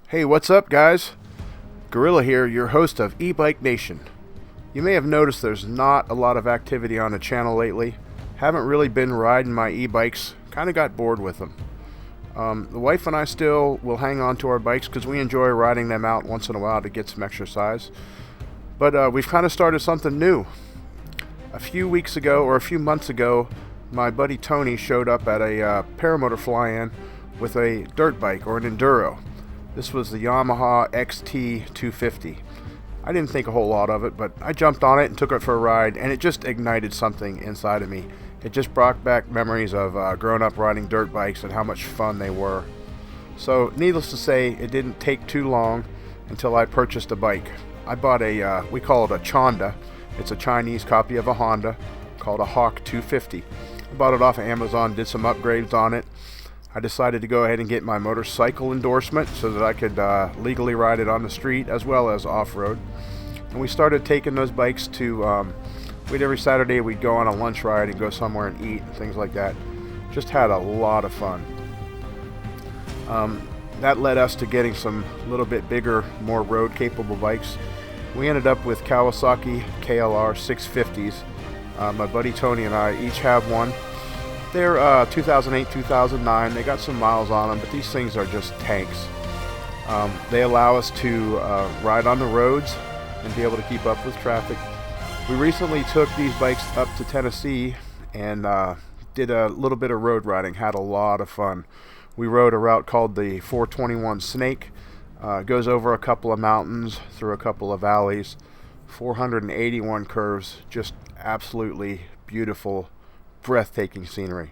Hey, what's up, guys? Gorilla here, your host of E-Bike Nation. You may have noticed there's not a lot of activity on the channel lately. Haven't really been riding my e-bikes, kind of got bored with them. The wife and I still will hang on to our bikes because we enjoy riding them out once in a while to get some exercise. But we've kind of started something new. A few months ago, my buddy Tony showed up at a paramotor fly-in with a dirt bike or an enduro. This was the Yamaha XT250. I didn't think a whole lot of it, but I jumped on it and took it for a ride, and it just ignited something inside of me. It just brought back memories of growing up riding dirt bikes and how much fun they were. So, needless to say, it didn't take too long until I purchased a bike. I bought we call it a Chonda. It's a Chinese copy of a Honda called a Hawk 250. I bought it off of Amazon, did some upgrades on it. I decided to go ahead and get my motorcycle endorsement so that I could legally ride it on the street as well as off-road. And we started taking those bikes to, every Saturday we'd go on a lunch ride and go somewhere and eat and things like that. Just had a lot of fun. That led us to getting some little bit bigger, more road-capable bikes. We ended up with Kawasaki KLR 650s. My buddy Tony and I each have one. They're 2008, 2009. They got some miles on them, but these things are just tanks. They allow us to ride on the roads and be able to keep up with traffic. We recently took these bikes up to Tennessee and did a little bit of road riding. Had a lot of fun. We rode a route called the 421 Snake. Goes over a couple of mountains, through a couple of valleys, 481 curves, just absolutely beautiful, breathtaking scenery.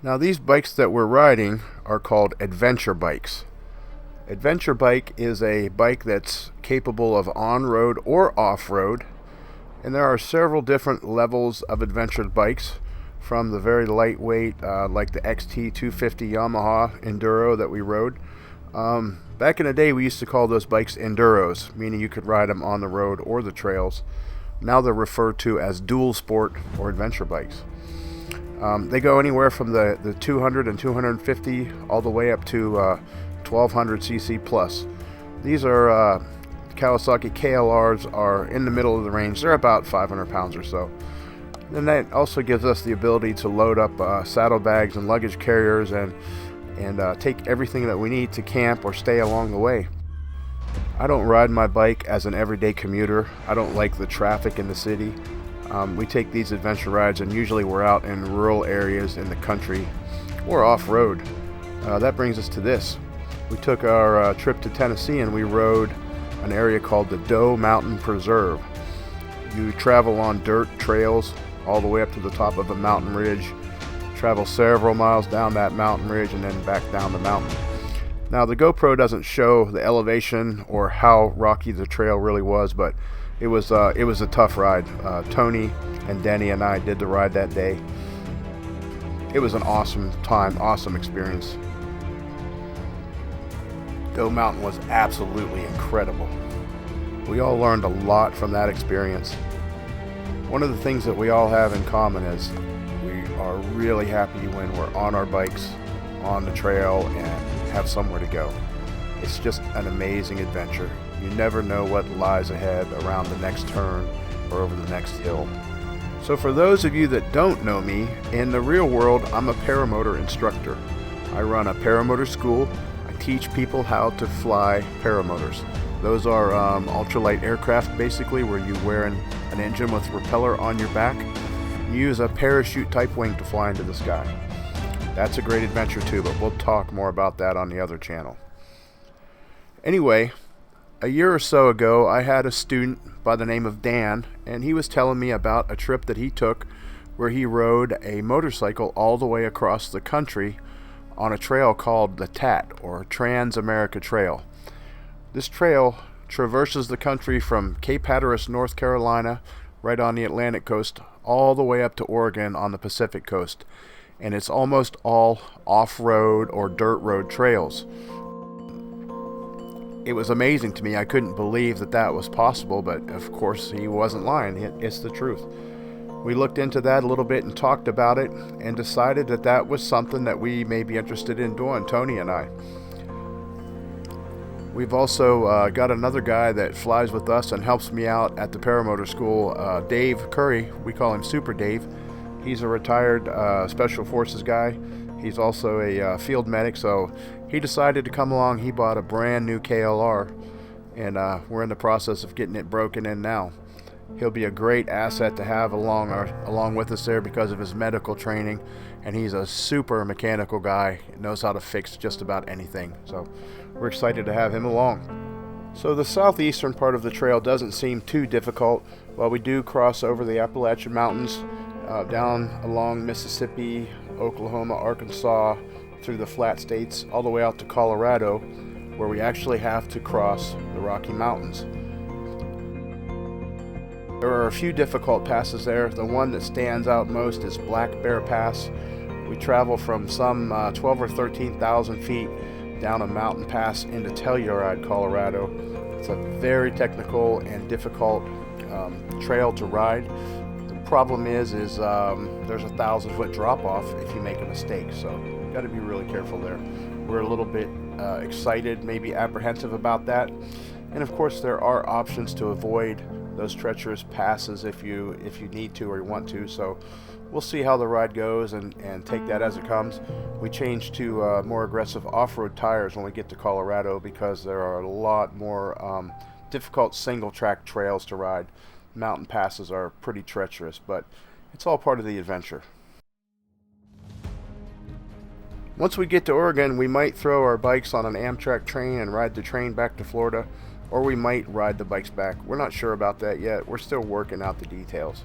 Now these bikes that we're riding are called adventure bikes. Adventure bike is a bike that's capable of on-road or off-road, and there are several different levels of adventure bikes, from the very lightweight like the XT250 Yamaha Enduro that we rode. Back in the day we used to call those bikes Enduros, meaning you could ride them on the road or the trails. Now they're referred to as dual sport or adventure bikes. They go anywhere from the 200 and 250 all the way up to 1200 cc plus. These are Kawasaki KLRs, are in the middle of the range. They're about 500 pounds or so. And that also gives us the ability to load up saddlebags and luggage carriers and take everything that we need to camp or stay along the way. I don't ride my bike as an everyday commuter. I don't like the traffic in the city. We take these adventure rides, and usually we're out in rural areas in the country or off-road. That brings us to this. We took our trip to Tennessee and we rode an area called the Doe Mountain Preserve. You travel on dirt trails all the way up to the top of a mountain ridge, travel several miles down that mountain ridge and then back down the mountain. Now the GoPro doesn't show the elevation or how rocky the trail really was, but it was a tough ride. Tony and Denny and I did the ride that day. It was an awesome time, awesome experience. Doe Mountain was absolutely incredible. We all learned a lot from that experience. One of the things that we all have in common is we are really happy when we're on our bikes, on the trail, and have somewhere to go. It's just an amazing adventure. You never know what lies ahead around the next turn or over the next hill. So for those of you that don't know me, in the real world, I'm a paramotor instructor. I run a paramotor school. I teach people how to fly paramotors. Those are ultralight aircraft, basically, where you wear an engine with a propeller on your back. You use a parachute type wing to fly into the sky. That's a great adventure too, but we'll talk more about that on the other channel. Anyway, a year or so ago, I had a student by the name of Dan, and he was telling me about a trip that he took where he rode a motorcycle all the way across the country on a trail called the TAT, or Trans-America Trail. This trail traverses the country from Cape Hatteras, North Carolina, right on the Atlantic coast, all the way up to Oregon on the Pacific coast. And it's almost all off-road or dirt road trails. It was amazing to me. I couldn't believe that was possible, but of course he wasn't lying. It's the truth. We looked into that a little bit and talked about it and decided that that was something that we may be interested in doing, Tony and I. We've also got another guy that flies with us and helps me out at the paramotor school, Dave Curry. We call him Super Dave. He's a retired Special Forces guy. He's also a field medic, so he decided to come along. He bought a brand new KLR, and we're in the process of getting it broken in now. He'll be a great asset to have along with us there because of his medical training, and he's a super mechanical guy, knows how to fix just about anything. So we're excited to have him along. So the southeastern part of the trail doesn't seem too difficult. While we do cross over the Appalachian Mountains, down along Mississippi, Oklahoma, Arkansas, through the flat states, all the way out to Colorado, where we actually have to cross the Rocky Mountains. There are a few difficult passes there. The one that stands out most is Black Bear Pass. We travel from some 12 or 13,000 feet down a mountain pass into Telluride, Colorado. It's a very technical and difficult trail to ride. The problem is there's a 1,000-foot drop-off if you make a mistake, so you've got to be really careful there. We're a little bit excited, maybe apprehensive about that. And of course there are options to avoid those treacherous passes if you need to or you want to. So we'll see how the ride goes and take that as it comes. We change to more aggressive off-road tires when we get to Colorado because there are a lot more difficult single track trails to ride. Mountain passes are pretty treacherous, but it's all part of the adventure. Once we get to Oregon, we might throw our bikes on an Amtrak train and ride the train back to Florida, or we might ride the bikes back. We're not sure about that yet. We're still working out the details.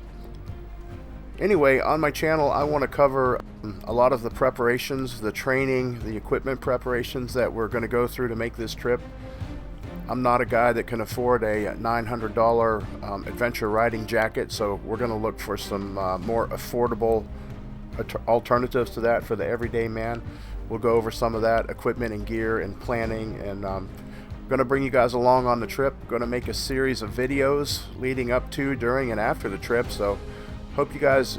Anyway, on my channel, I want to cover a lot of the preparations, the training, the equipment preparations that we're going to go through to make this trip. I'm not a guy that can afford a $900 adventure riding jacket, so we're going to look for some more affordable alternatives to that for the everyday man. We'll go over some of that equipment and gear and planning, and going to bring you guys along on the trip. Going to make a series of videos leading up to, during, and after the trip, so hope you guys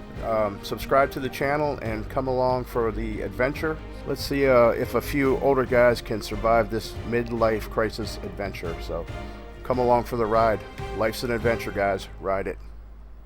subscribe to the channel and come along for the adventure. Let's see if a few older guys can survive this midlife crisis adventure. So come along for the ride. Life's an adventure, guys. Ride it.